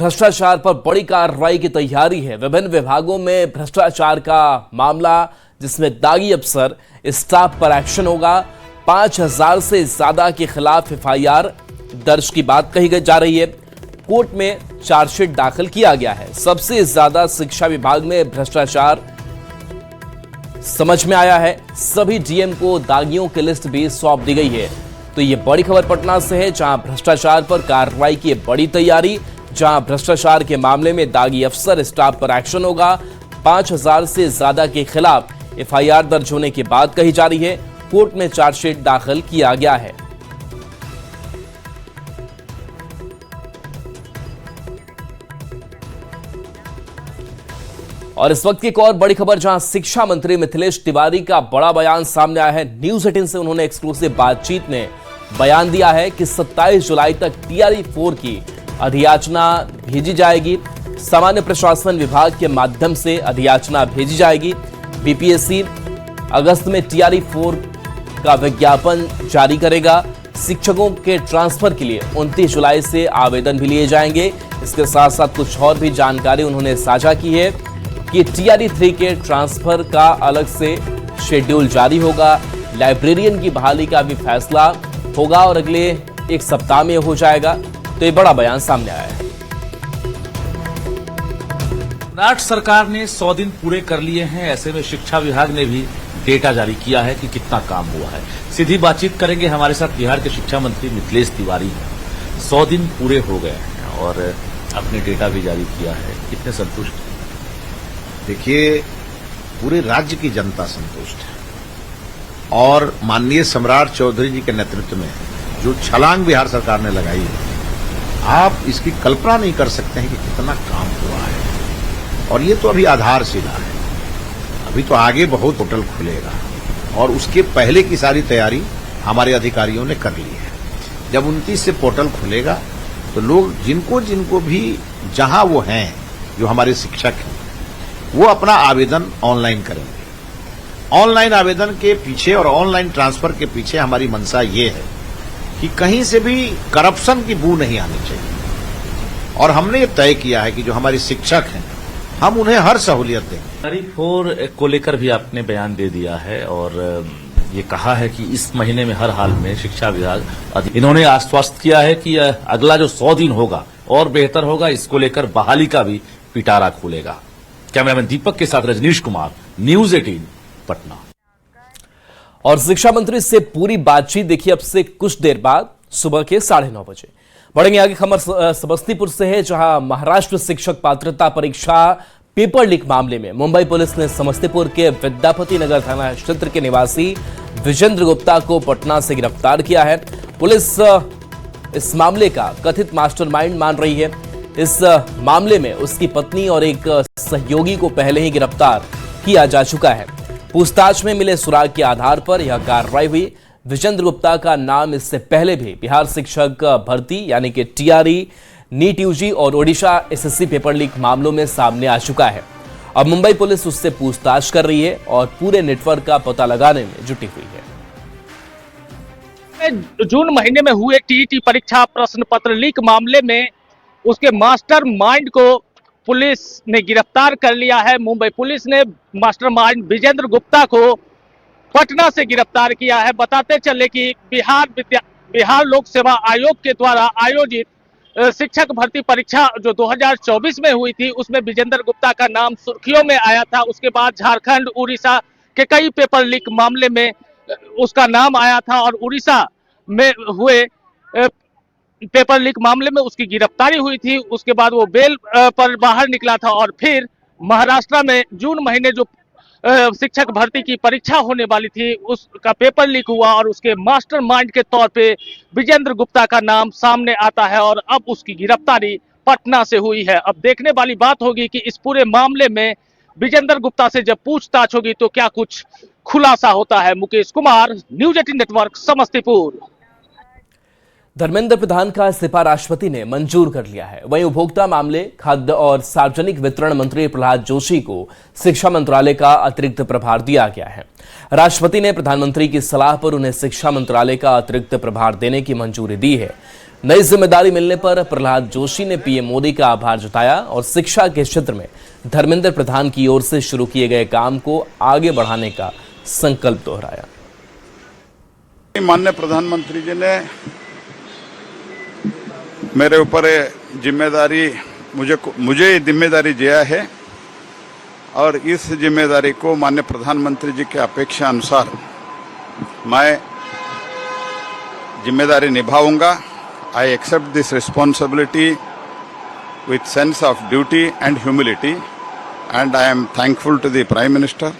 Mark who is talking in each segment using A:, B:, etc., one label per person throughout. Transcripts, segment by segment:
A: भ्रष्टाचार पर बड़ी कार्रवाई की तैयारी है। विभिन्न विभागों में भ्रष्टाचार का मामला, जिसमें दागी अफसर, स्टाफ पर एक्शन होगा। 5000 से ज्यादा के खिलाफ एफआईआर दर्ज की बात कही जा रही है। कोर्ट में चार्जशीट दाखिल किया गया है। सबसे ज्यादा शिक्षा विभाग में भ्रष्टाचार समझ में आया है। सभी डीएम को दागियों की लिस्ट भी सौंप दी गई है। तो ये बड़ी खबर पटना से है, जहां भ्रष्टाचार पर कार्रवाई की बड़ी तैयारी, जहां भ्रष्टाचार के मामले में दागी अफसर, स्टाफ पर एक्शन होगा। 5000 से ज्यादा के खिलाफ एफआईआर दर्ज होने की बात कही जा रही है। कोर्ट में चार्जशीट दाखिल किया गया है। और इस वक्त की एक और बड़ी खबर, जहां शिक्षा मंत्री मिथिलेश तिवारी का बड़ा बयान सामने आया है। न्यूज़ 18 से उन्होंने एक्सक्लूसिव बातचीत में बयान दिया है कि 27 जुलाई तक टीआरई 4 की अधियाचना भेजी जाएगी। सामान्य प्रशासन विभाग के माध्यम से अधियाचना भेजी जाएगी। बीपीएससी अगस्त में टीआरई 4 का विज्ञापन जारी करेगा। शिक्षकों के ट्रांसफर के लिए 29 जुलाई से आवेदन भी लिए जाएंगे। इसके साथ साथ कुछ और भी जानकारी उन्होंने साझा की है कि टीआरई 3 के ट्रांसफर का अलग से शेड्यूल जारी होगा। लाइब्रेरियन की बहाली का भी फैसला होगा और अगले एक सप्ताह में हो जाएगा। तो ये बड़ा बयान सामने आया है।
B: राज्य सरकार ने 100 दिन पूरे कर लिए हैं। ऐसे में शिक्षा विभाग ने भी डेटा जारी किया है कि कितना काम हुआ है। सीधी बातचीत करेंगे हमारे साथ बिहार के शिक्षा मंत्री मिथिलेश तिवारी। 100 दिन पूरे हो गए हैं और अपने डेटा भी जारी किया है। कितने संतुष्ट हैं?
C: देखिए, पूरे राज्य की जनता संतुष्ट है और माननीय सम्राट चौधरी जी के नेतृत्व में जो छलांग बिहार सरकार ने लगाई है, आप इसकी कल्पना नहीं कर सकते हैं कि कितना काम हुआ है। और ये तो अभी आधारशिला है, अभी तो आगे बहुत पोर्टल खुलेगा और उसके पहले की सारी तैयारी हमारे अधिकारियों ने कर ली है। जब 29 से पोर्टल खुलेगा तो लोग जिनको जिनको भी जहां वो हैं, जो हमारे शिक्षक हैं, वो अपना आवेदन ऑनलाइन करेंगे। ऑनलाइन आवेदन के पीछे और ऑनलाइन ट्रांसफर के पीछे हमारी मंशा ये है कि कहीं से भी करप्शन की बू नहीं आनी चाहिए। और हमने ये तय किया है कि जो हमारे शिक्षक हैं, हम उन्हें हर सहूलियत देंगे।
B: टीआरई 4 को लेकर भी आपने बयान दे दिया है और ये कहा है कि इस महीने में हर हाल में शिक्षा विभाग, इन्होंने आश्वस्त किया है कि अगला जो 100 दिन होगा और बेहतर होगा। इसको लेकर बहाली का भी पिटारा खुलेगा। कैमरामैन दीपक के साथ रजनीश कुमार, न्यूज़ 18 पटना।
A: और शिक्षा मंत्री से पूरी बातचीत देखिए अब से कुछ देर बाद सुबह के 9:30 बजे। बढ़ेंगे आगे। खबर समस्तीपुर से है, जहां महाराष्ट्र शिक्षक पात्रता परीक्षा पेपर लीक मामले में मुंबई पुलिस ने समस्तीपुर के विद्यापति नगर थाना क्षेत्र के निवासी विजेंद्र गुप्ता को पटना से गिरफ्तार किया है। पुलिस इस मामले का कथित मास्टरमाइंड मान रही है। इस मामले में उसकी पत्नी और एक सहयोगी को पहले ही गिरफ्तार किया जा चुका है। पूछताछ में मिले सुराग के आधार पर यह कार्रवाई हुई। विजेंद्र गुप्ता का नाम इससे पहले भी बिहार शिक्षक भर्ती यानी कि टीआरई, नीट यूजी और ओडिशा एसएससी पेपर लीक मामलों में सामने आ चुका है। अब मुंबई पुलिस उससे पूछताछ कर रही है और पूरे नेटवर्क का पता लगाने में जुटी हुई है।
D: जून महीने में हुए टीईटी परीक्षा प्रश्न पत्र लीक मामले में उसके मास्टर माइंड को पुलिस ने गिरफ्तार कर लिया है। मुंबई पुलिस ने मास्टर माइंड विजेंद्र गुप्ता को पटना से गिरफ्तार किया है। बताते चले कि बिहार लोक सेवा आयोग के द्वारा आयोजित शिक्षक भर्ती परीक्षा जो 2024 में हुई थी, उसमें विजेंद्र गुप्ता का नाम सुर्खियों में आया था। उसके बाद झारखंड, उड़ीसा के कई पेपर लीक मामले में उसका नाम आया था और उड़ीसा में हुए पेपर लीक मामले में उसकी गिरफ्तारी हुई थी। उसके बाद वो बेल पर बाहर निकला था और फिर महाराष्ट्र में जून महीने जो शिक्षक भर्ती की परीक्षा होने वाली थी, उसका पेपर लीक हुआ और उसके मास्टरमाइंड के तौर पे विजेंद्र गुप्ता का नाम सामने आता है और अब उसकी गिरफ्तारी पटना से हुई है। अब देखने वाली बात होगी कि इस पूरे मामले में विजेंद्र गुप्ता से जब पूछताछ होगी तो क्या कुछ खुलासा होता है। Mukesh Kumar, news 18 network, Samastipur.
A: धर्मेंद्र प्रधान का इस्तीफा राष्ट्रपति ने मंजूर कर लिया है। वहीं उपभोक्ता मामले, खाद्य और सार्वजनिक वितरण मंत्री प्रहलाद जोशी को शिक्षा मंत्रालय का अतिरिक्त प्रभार दिया गया है। राष्ट्रपति ने प्रधानमंत्री की सलाह पर उन्हें शिक्षा मंत्रालय का अतिरिक्त प्रभार देने की मंजूरी दी है। नई जिम्मेदारी मिलने पर प्रहलाद जोशी ने पीएम मोदी का आभार जताया और शिक्षा के क्षेत्र में धर्मेंद्र प्रधान की ओर से शुरू किए गए काम को आगे बढ़ाने का संकल्प दोहराया।
E: माननीय प्रधानमंत्री जी ने मेरे ऊपर जिम्मेदारी मुझे जिम्मेदारी दिया है और इस जिम्मेदारी को माननीय प्रधानमंत्री जी के अपेक्षा अनुसार मैं जिम्मेदारी निभाऊंगा। I accept this responsibility with sense of duty and humility, and I am thankful to the Prime Minister.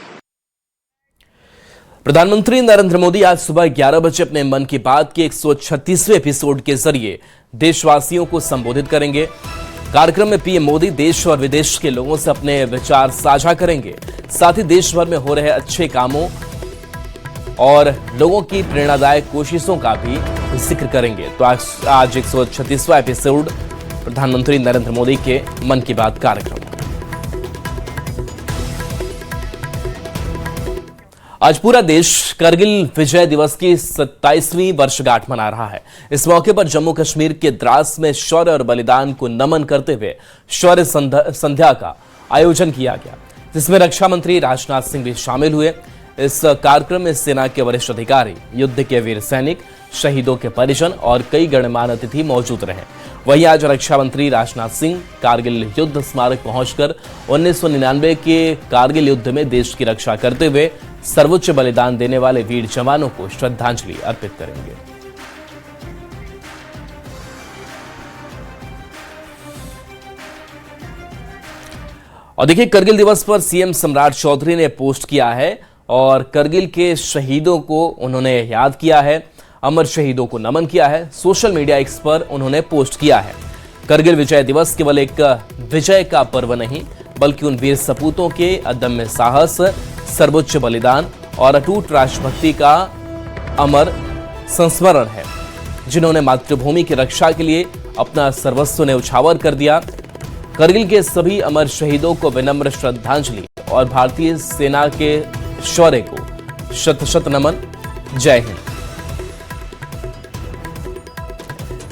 A: प्रधानमंत्री नरेंद्र मोदी आज सुबह 11 बजे अपने मन की बात के 136वें एपिसोड के जरिए देशवासियों को संबोधित करेंगे। कार्यक्रम में पीएम मोदी देश और विदेश के लोगों से अपने विचार साझा करेंगे। साथ ही देश भर में हो रहे अच्छे कामों और लोगों की प्रेरणादायक कोशिशों का भी जिक्र करेंगे। तो आज 136वां एपिसोड प्रधानमंत्री नरेंद्र मोदी के मन की बात कार्यक्रम। आज पूरा देश करगिल विजय दिवस की 27वीं वर्षगांठ मना रहा है। इस मौके पर जम्मू कश्मीर के द्रास में शौर्य और बलिदान को नमन करते हुए शौर्य संध्या का आयोजन किया गया, जिसमें रक्षा मंत्री राजनाथ सिंह भी शामिल हुए। इस कार्यक्रम में सेना के वरिष्ठ अधिकारी, युद्ध के वीर सैनिक, शहीदों के परिजन और कई गणमान्य अतिथि मौजूद रहे। वहीं आज रक्षा मंत्री राजनाथ सिंह कारगिल युद्ध स्मारक पहुंचकर 1999 के कारगिल युद्ध में देश की रक्षा करते हुए सर्वोच्च बलिदान देने वाले वीर जवानों को श्रद्धांजलि अर्पित करेंगे। और देखिए, करगिल दिवस पर सीएम सम्राट चौधरी ने पोस्ट किया है और करगिल के शहीदों को उन्होंने याद किया है, अमर शहीदों को नमन किया है। सोशल मीडिया एक्स पर उन्होंने पोस्ट किया है, करगिल विजय दिवस केवल एक विजय का पर्व नहीं, बल्कि उन वीर सपूतों के अदम्य साहस, सर्वोच्च बलिदान और अटूट राष्ट्रभक्ति का अमर संस्मरण है, जिन्होंने मातृभूमि की रक्षा के लिए अपना सर्वस्व न्यौछावर कर दिया। करगिल के सभी अमर शहीदों को विनम्र श्रद्धांजलि और भारतीय सेना के शौर्य को शत शत नमन। जय हिंद।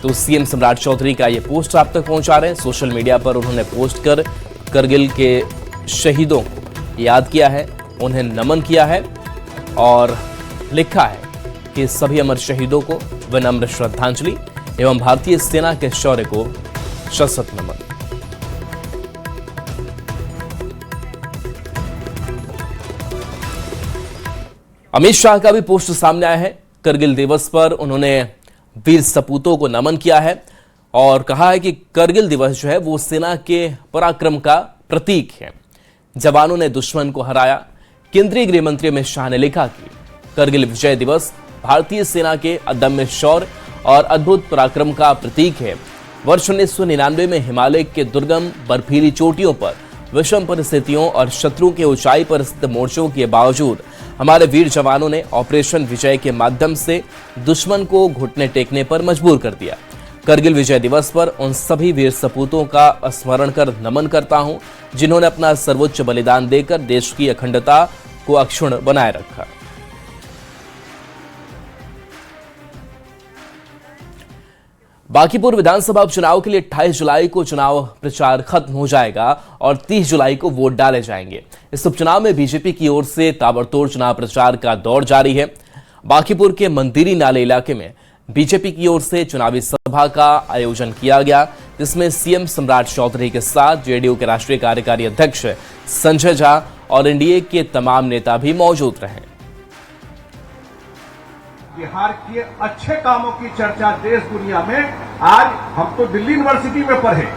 A: तो सीएम सम्राट चौधरी का ये पोस्ट आप तक पहुंचा रहे हैं। सोशल मीडिया पर उन्होंने पोस्ट कर करगिल के शहीदों को याद किया है, उन्हें नमन किया है और लिखा है कि सभी अमर शहीदों को विनम्र श्रद्धांजलि एवं भारतीय सेना के शौर्य को शत शत नमन। अमित शाह का भी पोस्ट सामने आया है। करगिल दिवस पर उन्होंने वीर सपूतों को नमन किया है और कहा है कि करगिल दिवस जो है वो सेना के पराक्रम का प्रतीक है। जवानों ने दुश्मन को हराया। केंद्रीय गृह मंत्री अमित शाह ने लिखा कि करगिल विजय दिवस भारतीय सेना के अदम्य शौर्य और अद्भुत पराक्रम का प्रतीक है। वर्ष 1999 में हिमालय के दुर्गम बर्फीली चोटियों पर विषम परिस्थितियों और शत्रु के ऊंचाई पर स्थित मोर्चों के बावजूद हमारे वीर जवानों ने ऑपरेशन विजय के माध्यम से दुश्मन को घुटने टेकने पर मजबूर कर दिया। करगिल विजय दिवस पर उन सभी वीर सपूतों का स्मरण कर नमन करता हूं, जिन्होंने अपना सर्वोच्च बलिदान देकर देश की अखंडता को अक्षुण्ण बनाए रखा। बांकीपुर विधानसभा उपचुनाव के लिए 28 जुलाई को चुनाव प्रचार खत्म हो जाएगा और 30 जुलाई को वोट डाले जाएंगे। इस उपचुनाव में बीजेपी की ओर से ताबड़तोड़ चुनाव प्रचार का दौर जारी है। बांकीपुर के मंदिरी नाले इलाके में बीजेपी की ओर से चुनावी सभा का आयोजन किया गया, जिसमें सीएम सम्राट चौधरी के साथ जेडीयू के राष्ट्रीय कार्यकारी अध्यक्ष संजय झा और एनडीए के तमाम नेता भी मौजूद रहे।
F: बिहार के अच्छे कामों की चर्चा देश दुनिया में, आज हम तो दिल्ली यूनिवर्सिटी में पढ़े,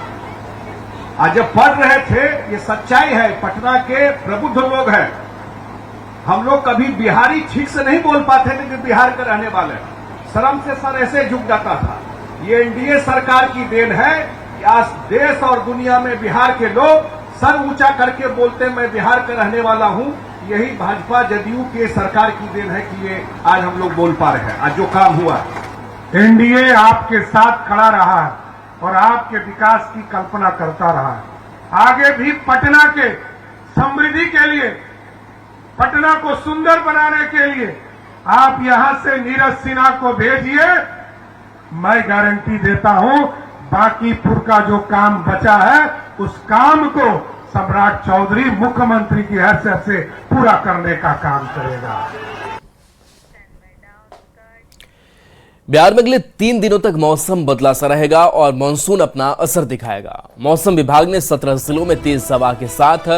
F: आज जब पढ़ रहे थे, ये सच्चाई है, पटना के प्रबुद्ध लोग हैं, हम लोग कभी बिहारी ठीक से नहीं बोल पाते थे कि बिहार के रहने वाले, शर्म से सर ऐसे झुक जाता था। ये एनडीए सरकार की देन है कि आज देश और दुनिया में बिहार के लोग सर ऊंचा करके बोलते मैं बिहार का रहने वाला हूं। यही भाजपा जदयू के सरकार की देन है कि ये आज हम लोग बोल पा रहे हैं। आज जो काम हुआ,
G: एनडीए आपके साथ खड़ा रहा है और आपके विकास की कल्पना करता रहा है। आगे भी पटना के समृद्धि के लिए, पटना को सुंदर बनाने के लिए आप यहां से नीरज सिन्हा को भेजिए मैं गारंटी देता हूं बांकीपुर का जो काम बचा है उस काम को सम्राट चौधरी मुख्यमंत्री की हैसियत से पूरा करने का काम करेगा।
A: बिहार में अगले 3 दिनों तक मौसम बदला सा रहेगा और मानसून अपना असर दिखाएगा। मौसम विभाग ने 17 जिलों में तेज हवा के साथ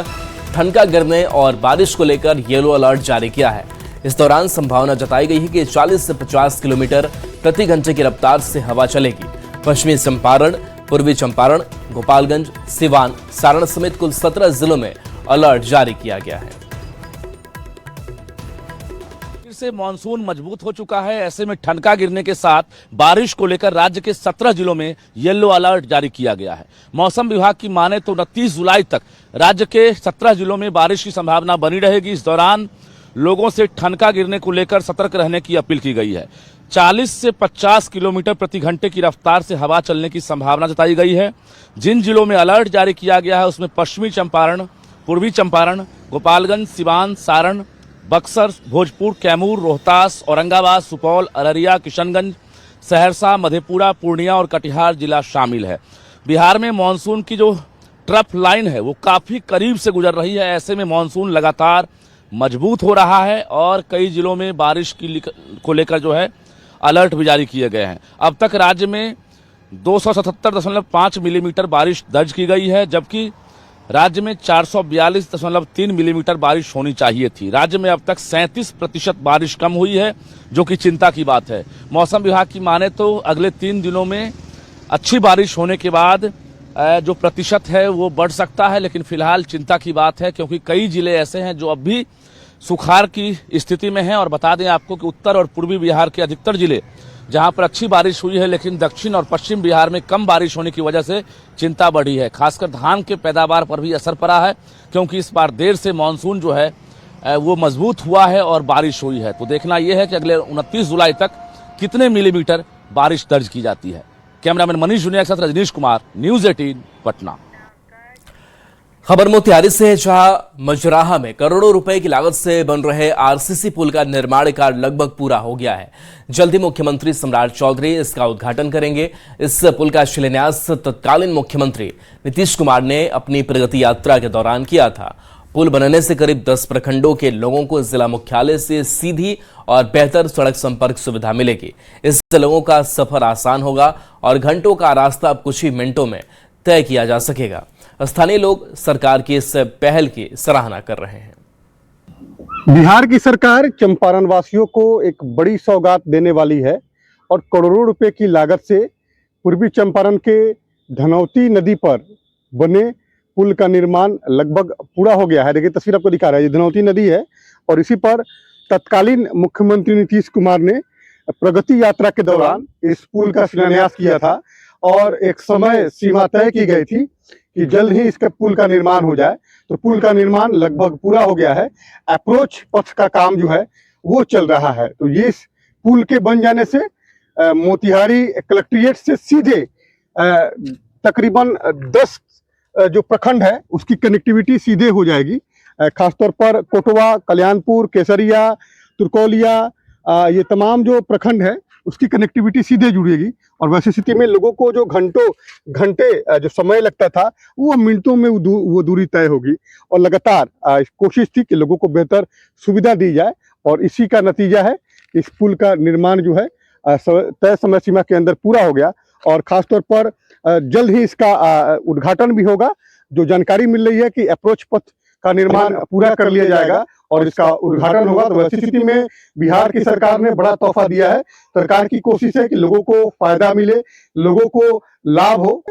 A: ठनका गिरने और बारिश को लेकर येलो अलर्ट जारी किया है। इस दौरान संभावना जताई गई है कि 40 से 50 किलोमीटर प्रति घंटे की रफ्तार से हवा चलेगी। पश्चिमी चंपारण, पूर्वी चंपारण, गोपालगंज, सिवान, सारण समेत कुल 17 जिलों में अलर्ट जारी किया गया है।
B: से मानसून मजबूत हो चुका है। ऐसे में ठनका गिरने के साथ बारिश को लेकर राज्य के 17 जिलों में येलो अलर्ट जारी किया गया है। मौसम विभाग की माने तो 29 जुलाई तक राज्य के 17 जिलों में बारिश की संभावना बनी रहेगी। इस दौरान लोगों से ठनका गिरने को लेकर सतर्क रहने की अपील की गई है। 40 से 50 किलोमीटर प्रति घंटे की रफ्तार से हवा चलने की संभावना जताई गई है। जिन जिलों में अलर्ट जारी किया गया है उसमें पश्चिमी चंपारण, पूर्वी चंपारण, गोपालगंज, सिवान, सारण, बक्सर, भोजपुर, कैमूर, रोहतास, औरंगाबाद, सुपौल, अररिया, किशनगंज, सहरसा, मधेपुरा, पूर्णिया और कटिहार जिला शामिल है। बिहार में मानसून की जो ट्रफ लाइन है वो काफी करीब से गुजर रही है। ऐसे में मानसून लगातार मजबूत हो रहा है और कई जिलों में बारिश को लेकर जो है अलर्ट भी जारी किए गए हैं। अब तक राज्य में 277.5 मिलीमीटर बारिश दर्ज की गई है, जबकि राज्य में 442.3 मिलीमीटर बारिश होनी चाहिए थी। राज्य में अब तक 37% बारिश कम हुई है, जो कि चिंता की बात है। मौसम विभाग की माने तो अगले 3 दिनों में अच्छी बारिश होने के बाद जो प्रतिशत है वो बढ़ सकता है, लेकिन फिलहाल चिंता की बात है क्योंकि कई जिले ऐसे हैं जो अब भी सुखाड़ की स्थिति में हैं। और बता दें आपको कि उत्तर और पूर्वी बिहार के अधिकतर जिले जहां पर अच्छी बारिश हुई है, लेकिन दक्षिण और पश्चिम बिहार में कम बारिश होने की वजह से चिंता बढ़ी है। खासकर धान के पैदावार पर भी असर पड़ा है क्योंकि इस बार देर से मानसून जो है वो मजबूत हुआ है और बारिश हुई है। तो देखना यह है कि अगले 29 जुलाई तक कितने मिलीमीटर बारिश दर्ज की जाती है। कैमरामैन मनीष जुनिया के साथ रजनीश कुमार, न्यूज 18 पटना।
A: खबर मोतिहारी से है, जहां मजराहा में करोड़ों रुपए की लागत से बन रहे आरसीसी पुल का निर्माण कार्य लगभग पूरा हो गया है। जल्द ही मुख्यमंत्री सम्राट चौधरी इसका उद्घाटन करेंगे। इस पुल का शिलान्यास तत्कालीन मुख्यमंत्री नीतीश कुमार ने अपनी प्रगति यात्रा के दौरान किया था। पुल बनने से करीब 10 प्रखंडों के लोगों को जिला मुख्यालय से सीधी और बेहतर सड़क संपर्क सुविधा मिलेगी। इससे लोगों का सफर आसान होगा और घंटों का रास्ता अब कुछ ही मिनटों में तय किया जा सकेगा। स्थानीय लोग सरकार की इस पहल की सराहना कर रहे हैं।
H: बिहार की सरकार चंपारण वासियों को एक बड़ी सौगात देने वाली है और करोड़ों रुपए की लागत से पूर्वी चंपारण के धनौती नदी पर बने पुल का निर्माण लगभग पूरा हो गया है। देखिए तस्वीर आपको दिखा रहा है, ये धनौती नदी है और इसी पर तत्कालीन मुख्यमंत्री नीतीश कुमार ने प्रगति यात्रा के दौरान इस पुल का शिलान्यास किया था और एक समय सीमा तय की गई थी कि जल्द ही इसके पुल का निर्माण हो जाए। तो पुल का निर्माण लगभग पूरा हो गया है। अप्रोच पथ का काम जो है वो चल रहा है। तो ये इस पुल के बन जाने से मोतिहारी कलेक्ट्रेट से सीधे तकरीबन 10 जो प्रखंड है उसकी कनेक्टिविटी सीधे हो जाएगी। खासतौर पर कोटवा, कल्याणपुर, केसरिया, तुर्कौलिया, ये तमाम जो प्रखंड है उसकी कनेक्टिविटी सीधे जुड़ेगी। और वैसी स्थिति में लोगों को जो घंटे जो समय लगता था वो मिनटों में वो दूरी तय होगी। और लगातार कोशिश थी कि लोगों को बेहतर सुविधा दी जाए और इसी का नतीजा है इस पुल का निर्माण जो है तय समय सीमा के अंदर पूरा हो गया। और खासतौर पर जल्द ही इसका उद्घाटन भी होगा। जो जानकारी मिल रही है कि अप्रोच पथ का निर्माण पूरा कर लिया जाएगा और इसका उद्घाटन होगा। तो वैसी स्थिति में बिहार की सरकार ने बड़ा तोहफा दिया है। सरकार की कोशिश है कि लोगों को फायदा मिले, लोगों को लाभ हो।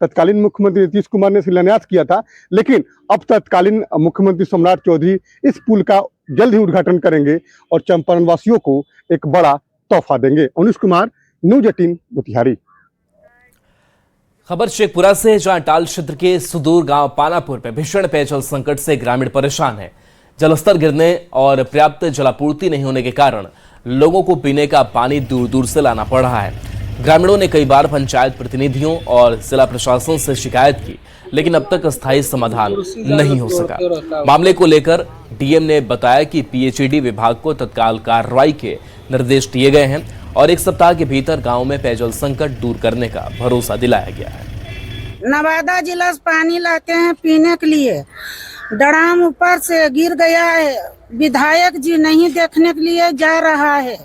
H: तत्कालीन मुख्यमंत्री नीतीश कुमार ने शिलान्यास किया था, लेकिन अब तत्कालीन मुख्यमंत्री सम्राट चौधरी इस पुल का जल्द ही उद्घाटन करेंगे और चंपारण वासियों को एक बड़ा तोहफा देंगे। अनिश कुमार, न्यूज 18 मोतिहारी।
A: खबर शेखपुरा से, जहां टाल क्षेत्र के सुदूर गांव पानापुर में भीषण पेयजल संकट से ग्रामीण परेशान है। जलस्तर गिरने और पर्याप्त जलापूर्ति नहीं होने के कारण लोगों को पीने का पानी दूर दूर से लाना पड़ रहा है। ग्रामीणों ने कई बार पंचायत प्रतिनिधियों और जिला प्रशासन से शिकायत की, लेकिन अब तक अस्थायी समाधान नहीं हो सका। मामले को लेकर डीएम ने बताया कि पीएचईडी विभाग को तत्काल कार्रवाई के निर्देश दिए गए हैं और 1 सप्ताह के भीतर गांव में पेयजल संकट दूर करने का भरोसा दिलाया गया है।
I: नवादा जिला से पानी लाते हैं पीने के लिए, ड्राम ऊपर से गिर गया है, विधायक जी नहीं देखने के लिए जा रहा है,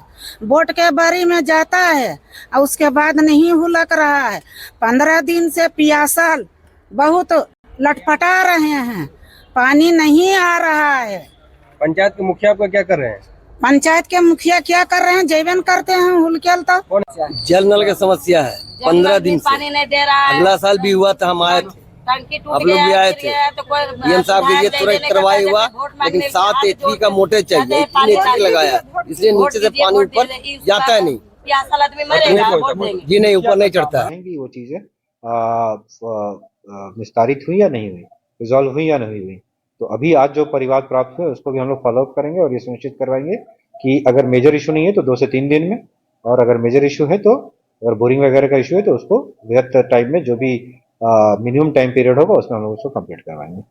I: वोट के बारी में जाता है और उसके बाद नहीं हुलक रहा है। 15 दिन से पियासल बहुत लटपटा रहे हैं, पानी नहीं आ रहा है।
J: पंचायत के मुखिया आपका क्या कर रहे हैं?
I: पंचायत के मुखिया क्या कर रहे हैं? जैवन करते हैं हुलकेल तो।
J: जल नल की समस्या है 15 दिन से,
K: पानी नहीं दे रहा है।
J: अगला साल भी हुआ था, हम आए थे,
K: टंकी टूट
J: आप लोग भी आए थे, डीएम साहब के लिए तुरंत कार्रवाई हुआ, लेकिन 7 HP का मोटर चाहिए, 3 HP लगाया, इसलिए नीचे से पानी ऊपर जाता है नहीं जी, नहीं ऊपर नहीं चढ़ता है।
L: वो चीजें विस्तारित हुई या नहीं हुई, रिजॉल्व हुई या नहीं हुई। तो अभी आज जो परिवाद प्राप्त हुए उसको भी हम लोग फॉलोअप करेंगे और ये सुनिश्चित करवाएंगे कि अगर मेजर इशू नहीं है तो 2 से 3 दिन में, और अगर मेजर इशू है तो अगर बोरिंग वगैरह का इशू है तो उसको वृहत टाइम में जो भी मिनिमम टाइम पीरियड होगा उसमें हम लोग उसको कंप्लीट करवाएंगे।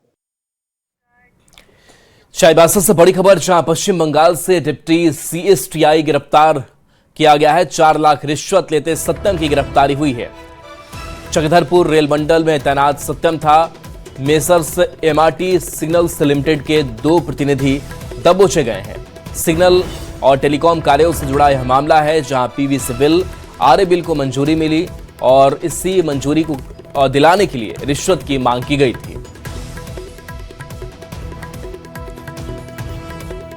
A: चाईबासा से बड़ी खबर, जहां पश्चिम बंगाल से डिप्टी CSTI गिरफ्तार किया गया है। 4 लाख रिश्वत लेते सत्यम की गिरफ्तारी हुई है। चक्रधरपुर रेल मंडल में तैनात सत्यम था। मेसर्स MRT सिग्नल्स लिमिटेड के 2 प्रतिनिधि दबोचे गए हैं। सिग्नल और टेलीकॉम कार्यों से जुड़ा यह मामला है, जहां PVC बिल, RA बिल को मंजूरी मिली और इसी मंजूरी को दिलाने के लिए रिश्वत की मांग की गई थी।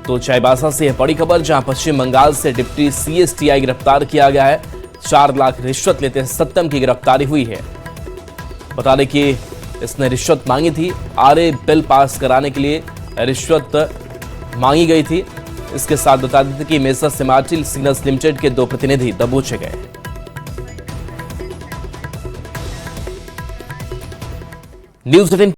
A: तो चाईबासा से यह बड़ी खबर, जहां पश्चिम बंगाल से डिप्टी CSTI गिरफ्तार किया गया है। 4 लाख रिश्वत लेते सत्यम की गिरफ्तारी हुई है। बता दें कि इसने रिश्वत मांगी थी, RA बिल पास कराने के लिए रिश्वत मांगी गई थी। इसके साथ बता देते कि मेसर्स MRT सिग्नल्स लिमिटेड के 2 प्रतिनिधि दबोचे गए हैं। न्यूज़ 18